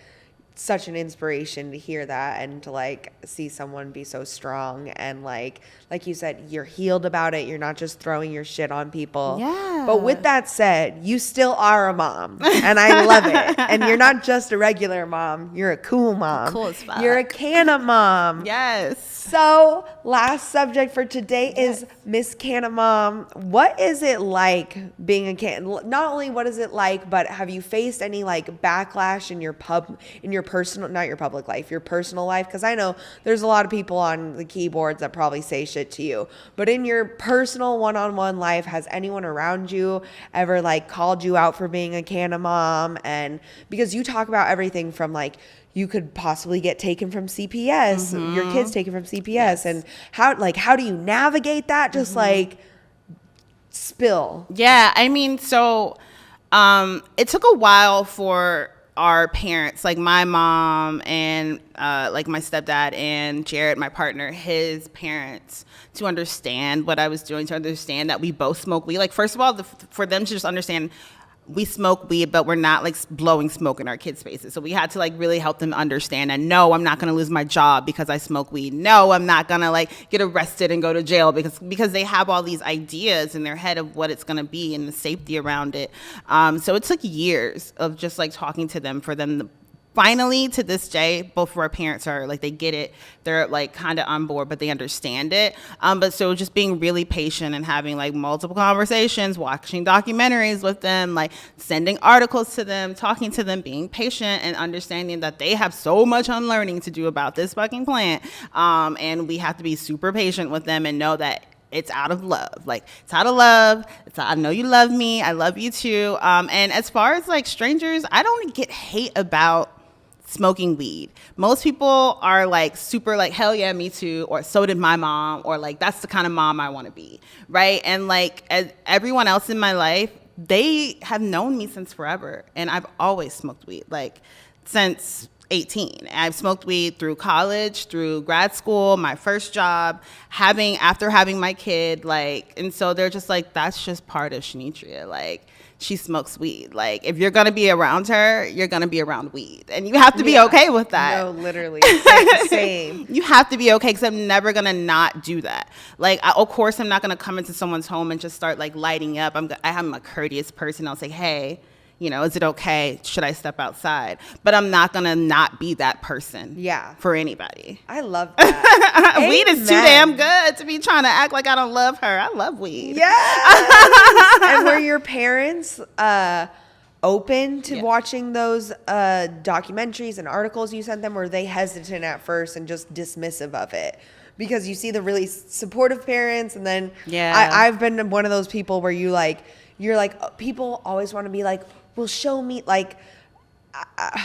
such an inspiration to hear that and to like see someone be so strong and like you said, you're healed about it. You're not just throwing your shit on people. Yeah. But with that said, you still are a mom and I love it. And you're not just a regular mom. You're a cool mom. Cool as fuck. You're a Canna mom. Yes. So last subject for today is Miss Canna Mom. What is it like being a Canna? Not only what is it like, but have you faced any like backlash in your personal, not your public life, your personal life? Because I know there's a lot of people on the keyboards that probably say shit to you, but in your personal one-on-one life, has anyone around you ever like called you out for being a Canna Mom? And because you talk about everything from like, you could possibly get taken from CPS, your kids taken from CPS, and how do you navigate that? Just like spill. Yeah, I mean, so it took a while for our parents, like my mom and like my stepdad and Jared, my partner, his parents, to understand what I was doing, to understand that we both smoke weed. Like, first of all, for them to just understand we smoke weed, but we're not like blowing smoke in our kids' faces. So we had to like really help them understand. And no, I'm not going to lose my job because I smoke weed. No, I'm not going to like get arrested and go to jail because they have all these ideas in their head of what it's going to be and the safety around it. So it took years of just like talking to them for them to finally, to this day, both of our parents are like, they get it. They're like kind of on board, but they understand it. But so just being really patient and having like multiple conversations, watching documentaries with them, like sending articles to them, talking to them, being patient and understanding that they have so much unlearning to do about this fucking plant. And we have to be super patient with them and know that it's out of love. Like, it's out of love. I know you love me. I love you too. And as far as like strangers, I don't get hate about smoking weed. Most people are like super like, hell yeah, me too, or so did my mom, or like that's the kind of mom I want to be, right? And like as everyone else in my life, they have known me since forever, and I've always smoked weed, like since 18. I've smoked weed through college, through grad school, my first job, after having my kid, like, and so they're just like, that's just part of Shonitria, like, she smokes weed. Like, if you're going to be around her, you're going to be around weed. And you have to be okay with that. No, literally. It's the same. You have to be okay, because I'm never going to not do that. Like, of course, I'm not going to come into someone's home and just start, like, lighting up. I'm a courteous person. I'll say, hey, You know, is it okay? Should I step outside? But I'm not going to not be that person for anybody. I love that. Weed is too damn good to be trying to act like I don't love her. I love weed. Yeah. And were your parents open to watching those documentaries and articles you sent them? Or were they hesitant at first and just dismissive of it? Because you see the really supportive parents, and then I've been one of those people where you're like, people always want to be like, well, show me, like,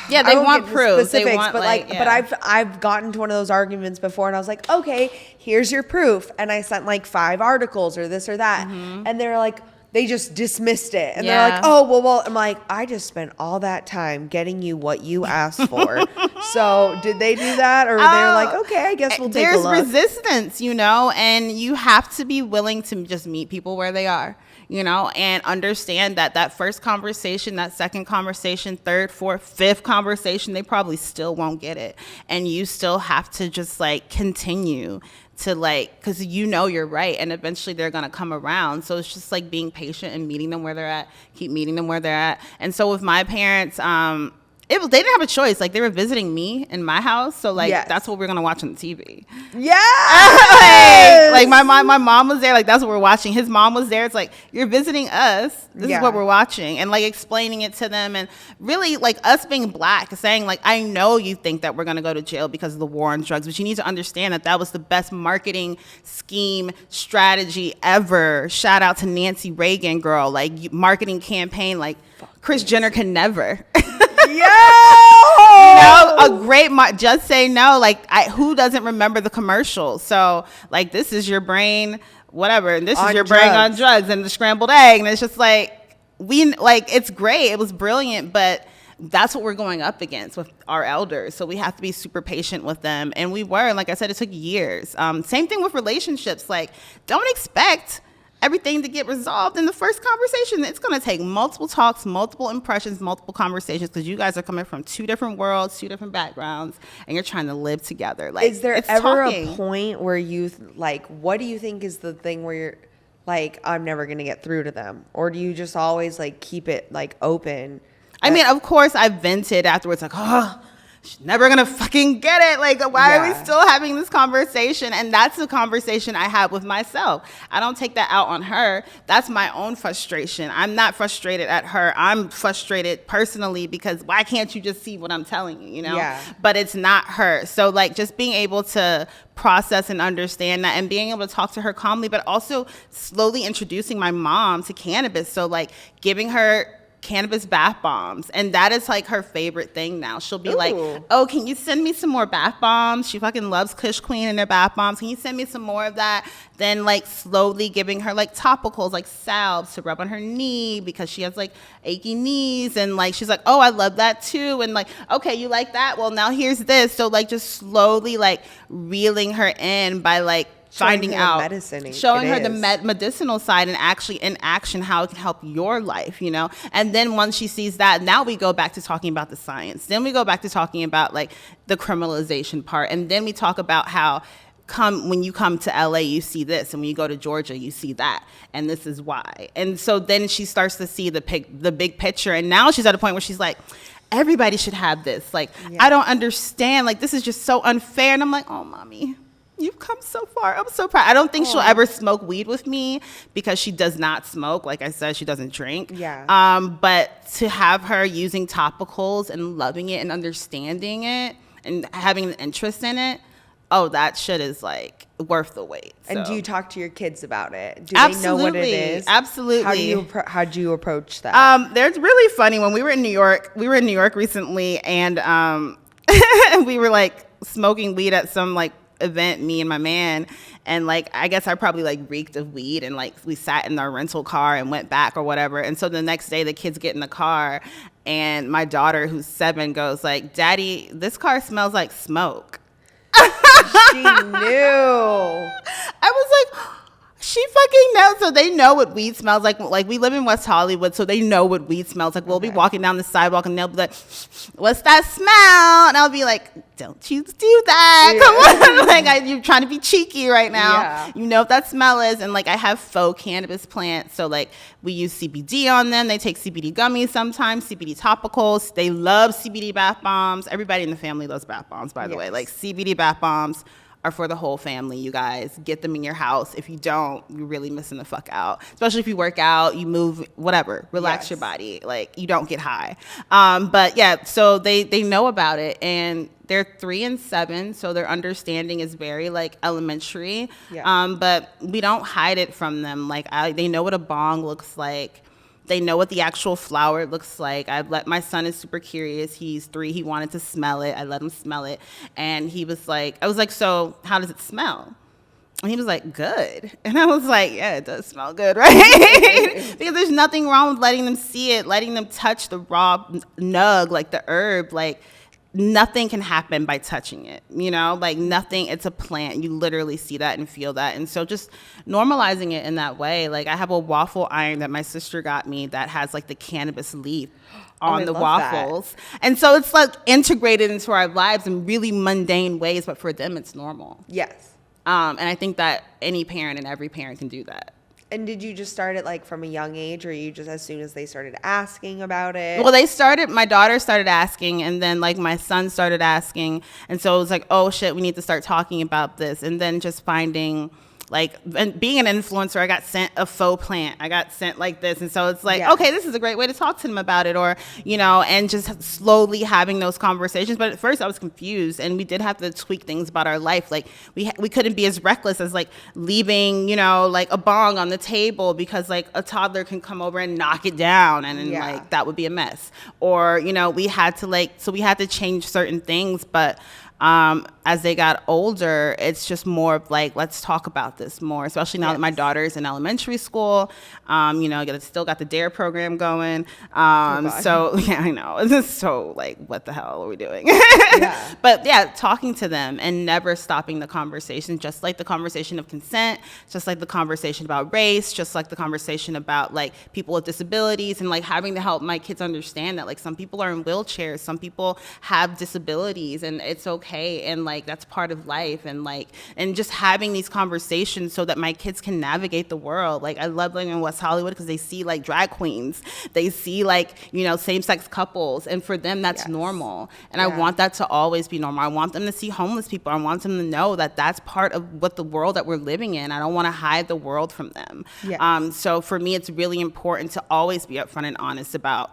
they want proof. They want, but but I've gotten to one of those arguments before, and I was like, okay, here's your proof, and I sent like 5 articles or this or that, and they're like, they just dismissed it, and they're like, oh, well, I'm like, I just spent all that time getting you what you asked for. So did they do that, or they're like, okay, I guess we'll take a look? There's resistance, you know, and you have to be willing to just meet people where they are, you know, and understand that first conversation, that second conversation, third, fourth, fifth conversation, they probably still won't get it, and you still have to just like continue to like, because you know you're right, and eventually they're gonna come around. So it's just like being patient and meeting them where they're at, keep meeting them where they're at. And so with my parents, they didn't have a choice. Like, they were visiting me in my house, so like that's what we're gonna watch on the TV. Yeah. like my mom was there. Like, that's what we're watching. His mom was there. It's like, you're visiting us. This is what we're watching, and like explaining it to them, and really like us being black, saying like, I know you think that we're gonna go to jail because of the war on drugs, but you need to understand that was the best marketing scheme strategy ever. Shout out to Nancy Reagan, girl. Like, marketing campaign. Like, Kris Jenner can never. Yo! A great just say no. Like, who doesn't remember the commercials? So like, this is your brain, whatever, and this is your brain on drugs, and the scrambled egg, and it's just like, it's great. It was brilliant, but that's what we're going up against with our elders. So we have to be super patient with them, and we were. And like I said, it took years. Same thing with relationships. Like, don't expect everything to get resolved in the first conversation. It's going to take multiple talks, multiple impressions, multiple conversations, because you guys are coming from 2 different worlds, 2 different backgrounds, and you're trying to live together. Like, is there ever a point where you like, what do you think is the thing where you're like, I'm never going to get through to them? Or do you just always like keep it like open? I mean, of course I vented afterwards, like, oh, she's never gonna fucking get it. Like, why are we still having this conversation? And that's the conversation I have with myself. I don't take that out on her. That's my own frustration. I'm not frustrated at her. I'm frustrated personally, because why can't you just see what I'm telling you, you know? Yeah. But it's not her. So like, just being able to process and understand that, and being able to talk to her calmly, but also slowly introducing my mom to cannabis. So like, giving her cannabis bath bombs, and that is like her favorite thing now. She'll be like, oh, can you send me some more bath bombs? She fucking loves Kush Queen and their bath bombs. Can you send me some more of that? Then like slowly giving her like topicals, like salves to rub on her knee, because she has like achy knees, and like she's like, oh, I love that too. And like, okay, you like that? Well, now here's this. So like, just slowly like reeling her in by like finding out, showing her the medicinal side, and actually in action how it can help your life, you know? And then once she sees that, now we go back to talking about the science. Then we go back to talking about like the criminalization part. And then we talk about how when you come to LA, you see this, and when you go to Georgia, you see that, and this is why. And so then she starts to see the big picture, and now she's at a point where she's like, everybody should have this. Like, I don't understand. Like, this is just so unfair. And I'm like, oh, mommy, you've come so far. I'm so proud. I don't think she'll ever smoke weed with me, because she does not smoke. Like I said, she doesn't drink. Yeah. But to have her using topicals and loving it and understanding it and having an interest in it, oh, that shit is like worth the wait. And do you talk to your kids about it? Do they know what it is? Absolutely. How do you approach that? They're really funny. When we were in New York recently, and we were like smoking weed at some like event, me and my man, and like, I guess I probably like reeked of weed, and like we sat in our rental car and went back or whatever. And so the next day the kids get in the car, and my daughter, who's 7, goes like, Daddy, this car smells like smoke. She knew. I was like, She fucking knows. So they know what weed smells like. Like, we live in West Hollywood, so they know what weed smells like. We'll be walking down the sidewalk and they'll be like, what's that smell? And I'll be like, don't you do that. Come on. Like, you're trying to be cheeky right now. Yeah. You know what that smell is. And like, I have faux cannabis plants. So like, we use CBD on them. They take CBD gummies sometimes, CBD topicals. They love CBD bath bombs. Everybody in the family loves bath bombs, by the way. Like, CBD bath bombs are for the whole family, you guys. Get them in your house. If you don't, you're really missing the fuck out. Especially if you work out, you move, whatever, relax your body. Like, you don't get high. But yeah, so they know about it, and they're 3 and 7, so their understanding is very like elementary. But we don't hide it from them. Like, they know what a bong looks like. They know what the actual flower looks like. My son is super curious. He's 3. He wanted to smell it. I let him smell it. And I was like, so how does it smell? And he was like, good. And I was like, yeah, it does smell good, right? Because there's nothing wrong with letting them see it, letting them touch the raw nug, like the herb. Like, nothing can happen by touching it, you know, like nothing. It's a plant. You literally see that and feel that. And so just normalizing it in that way. Like, I have a waffle iron that my sister got me that has like the cannabis leaf on the waffles. And so it's like integrated into our lives in really mundane ways, but for them it's normal. Yes. And I think that any parent and every parent can do that. And did you just start it like from a young age, or you just as soon as they started asking about it? Well, my daughter started asking, and then like my son started asking. And so it was like, oh shit, we need to start talking about this. And then just finding, like, and being an influencer, I got sent a faux plant. I got sent like this. And so it's like, okay, this is a great way to talk to them about it, or, you know, and just slowly having those conversations. But at first I was confused, and we did have to tweak things about our life. Like, we couldn't be as reckless as like leaving, you know, like a bong on the table because like a toddler can come over and knock it down, and then like that would be a mess. Or, you know, we had to change certain things. But as they got older, it's just more of like, let's talk about this more, especially now that my daughter is in elementary school. You know, still got the DARE program going. So yeah, I know. It's just so like, what the hell are we doing? But yeah, talking to them and never stopping the conversation, just like the conversation of consent, just like the conversation about race, just like the conversation about like people with disabilities, and like having to help my kids understand that like some people are in wheelchairs, some people have disabilities, and it's okay. And like, that's part of life. And like, and just having these conversations so that my kids can navigate the world. Like, I love living in West Hollywood because they see like drag queens, they see like, you know, same-sex couples, and for them that's normal. And I want that to always be normal. I want them to see homeless people. I want them to know that that's part of what the world that we're living in. I don't want to hide the world from them. So for me, it's really important to always be upfront and honest about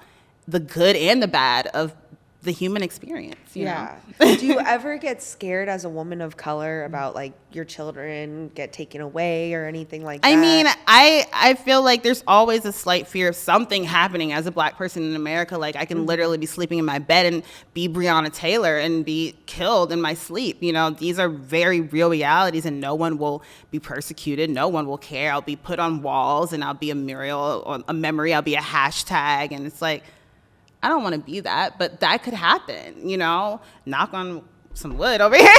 the good and the bad of the human experience, you know? Do you ever get scared as a woman of color about like your children get taken away or anything like that? I mean, I feel like there's always a slight fear of something happening as a Black person in America. Like, I can literally be sleeping in my bed and be Breonna Taylor and be killed in my sleep. You know, these are very real realities, and no one will be persecuted. No one will care. I'll be put on walls, and I'll be a mural or a memory. I'll be a hashtag. And it's like, I don't want to be that, but that could happen, you know, knock on some wood over here.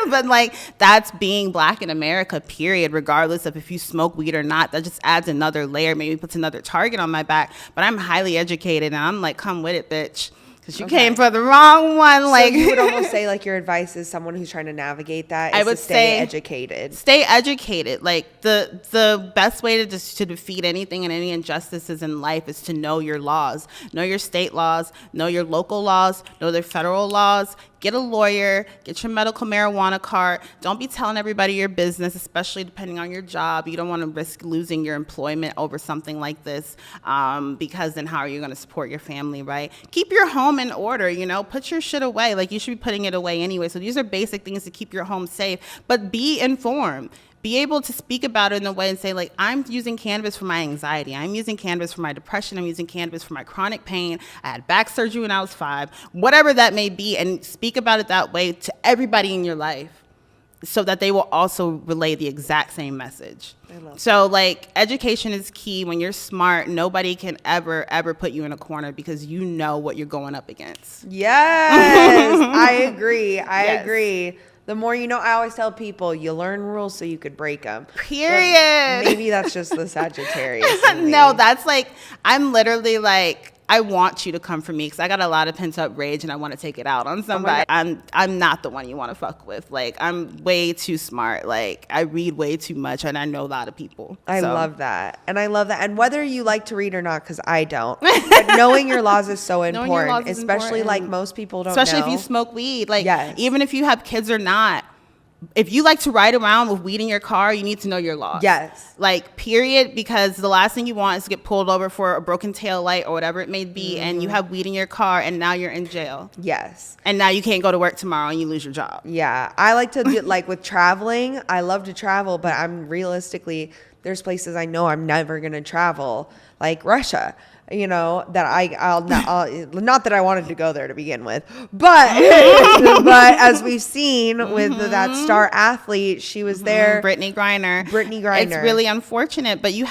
But like, that's being Black in America, period, regardless of if you smoke weed or not. That just adds another layer, maybe puts another target on my back. But I'm highly educated, and I'm like, come with it, bitch. Because you came for the wrong one. Like, so you would almost say like your advice is someone who's trying to navigate that is I would to stay educated. Stay educated. Like, the best way to defeat anything and any injustices in life is to know your laws. Know your state laws. Know your local laws. Know their federal laws. Get a lawyer, get your medical marijuana card. Don't be telling everybody your business, especially depending on your job. You don't want to risk losing your employment over something like this, because then how are you going to support your family, right? Keep your home in order, you know, put your shit away. Like, you should be putting it away anyway. So these are basic things to keep your home safe, but be informed. Be able to speak about it in a way and say, like, I'm using cannabis for my anxiety. I'm using cannabis for my depression. I'm using cannabis for my chronic pain. I had back surgery when I was 5, whatever that may be, and speak about it that way to everybody in your life so that they will also relay the exact same message. So, like, education is key. When you're smart, nobody can ever put you in a corner because you know what you're going up against. Yes, I agree. I agree. The more you know. I always tell people you learn rules so you could break them. Period. But maybe that's just the Sagittarius in me. No, that's like, I'm literally like, I want you to come for me because I got a lot of pent up rage and I want to take it out on somebody. I'm not the one you want to fuck with. Like, I'm way too smart. Like, I read way too much and I know a lot of people. I love that. And I love that. And whether you like to read or not, because I don't, but knowing your laws is so important, especially like most people don't especially know. If you smoke weed. Like, yes. Even if you have kids or not, if you like to ride around with weed in your car, you need to know your laws. Yes. Like, period, because the last thing you want is to get pulled over for a broken tail light or whatever it may be, and you have weed in your car, and now you're in jail. Yes. And now you can't go to work tomorrow and you lose your job. Yeah. I like to do, like with traveling, I love to travel, but I'm realistically, there's places I know I'm never going to travel, like Russia. You know, that I'll not that I wanted to go there to begin with, but but as we've seen with that star athlete, she was there. Brittany Griner. It's really unfortunate, but you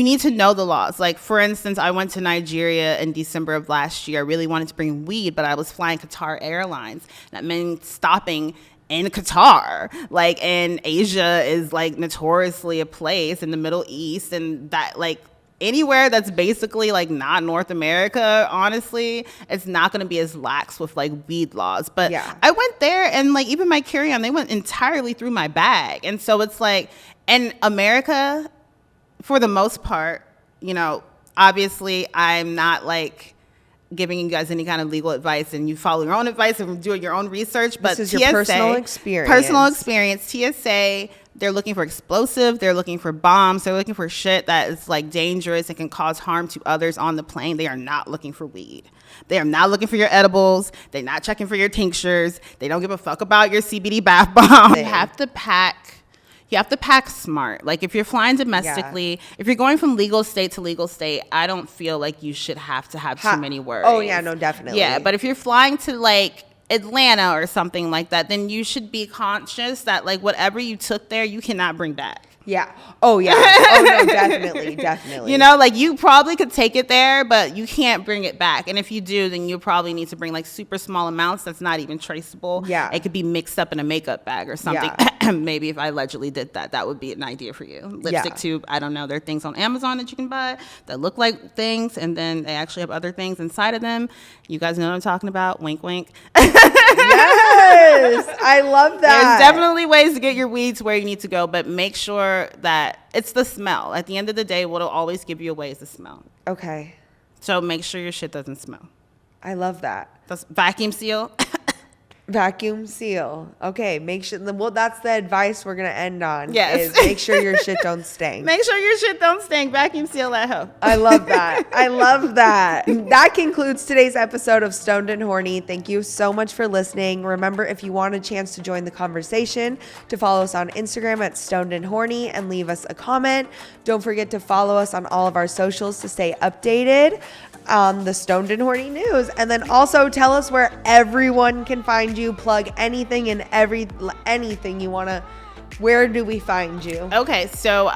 need to know the laws. Like, for instance, I went to Nigeria in December of last year. I really wanted to bring weed, but I was flying Qatar Airlines. That meant stopping in Qatar. Like, and Asia is like notoriously a place in the Middle East, and that like anywhere that's basically like not North America, honestly, it's not going to be as lax with like weed laws. But yeah. I went there and like even my carry-on, they went entirely through my bag. And so it's like, in America, for the most part, you know, obviously I'm not like giving you guys any kind of legal advice, and you follow your own advice and doing your own research. But this is TSA, your personal experience. TSA, they're looking for explosive, they're looking for bombs, they're looking for shit that is like dangerous and can cause harm to others on the plane. They are not looking for weed. They are not looking for your edibles. They're not checking for your tinctures. They don't give a fuck about your CBD bath bomb. You have to pack smart. Like, if you're flying domestically, if you're going from legal state to legal state, I don't feel like you should have to have too many worries. Oh yeah, no, definitely. Yeah, but if you're flying to like Atlanta or something like that, then you should be conscious that like whatever you took there, you cannot bring back. Yeah. Oh yeah. Oh no, definitely. You know, like you probably could take it there, but you can't bring it back. And if you do, then you probably need to bring like super small amounts that's not even traceable. Yeah. It could be mixed up in a makeup bag or something. Yeah. Maybe if I allegedly did that, that would be an idea for you. Lipstick tube, I don't know. There are things on Amazon that you can buy that look like things, and then they actually have other things inside of them. You guys know what I'm talking about. Wink, wink. Yes, I love that. There's definitely ways to get your weed to where you need to go, but make sure that it's the smell. At the end of the day, what'll always give you away is the smell. Okay. So make sure your shit doesn't smell. I love that. That's vacuum seal. Vacuum seal. Okay, make sure. Well, that's the advice we're gonna end on. Yes. Is make sure your shit don't stink. Make sure your shit don't stink. Vacuum seal that hoe. I love that. I love that. That concludes today's episode of Stoned and Horny. Thank you so much for listening. Remember, if you want a chance to join the conversation, to follow us on Instagram at Stoned and Horny and leave us a comment. Don't forget to follow us on all of our socials to stay updated on the Stoned and Horny news. And then also tell us where everyone can find you. Plug anything and anything you want to. Where do we find you? Okay, so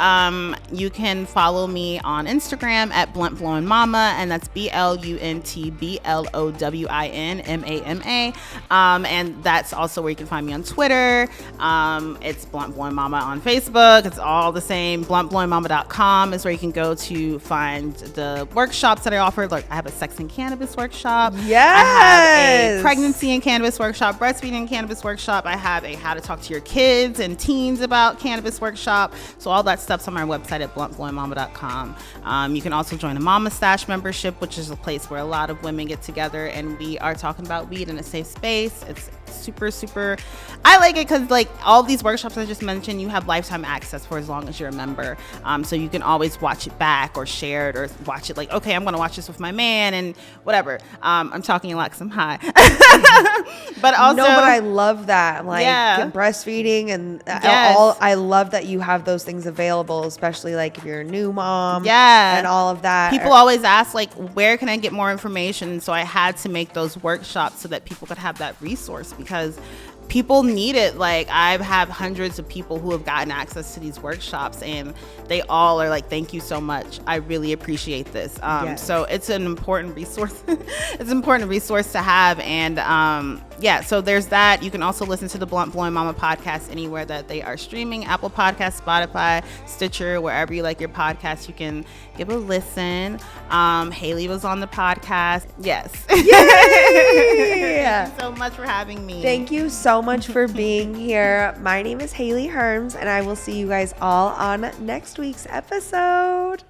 you can follow me on Instagram at Blowin Mama, and that's BLUNTBLOWINMAMA. And that's also where you can find me on Twitter. It's Blowin Mama on Facebook. It's all the same. BluntBlowinMama.com is where you can go to find the workshops that I offer. Like, I have a sex and cannabis workshop. Yes. I have a pregnancy and cannabis workshop, breastfeeding and cannabis workshop. I have a how to talk to your kids and teens about cannabis workshop. So all that stuff's on my website at bluntblowinmama.com. You can also join a Mama Stash membership, which is a place where a lot of women get together and we are talking about weed in a safe space. It's super I like it because like all these workshops I just mentioned, you have lifetime access for as long as you're a member, so you can always watch it back or share it or watch it like, okay, I'm gonna watch this with my man and whatever. I'm talking a lot because I'm high. But also no, but I love that, like breastfeeding and all. I love that you have those things available, especially like if you're a new mom, and all of that. People always ask like, where can I get more information? So I had to make those workshops so that people could have that resource, because people need it. Like, I have hundreds of people who have gotten access to these workshops and they all are like, thank you so much, I really appreciate this. So it's an important resource. It's an important resource to have. And yeah, so there's that. You can also listen to the Blowin Mama podcast anywhere that they are streaming. Apple Podcasts, Spotify, Stitcher, wherever you like your podcast, you can give a listen. Hayley was on the podcast. Yes. Yay! Thank you so much for having me. Thank you so much for being here. My name is Hayley Herms, and I will see you guys all on next week's episode.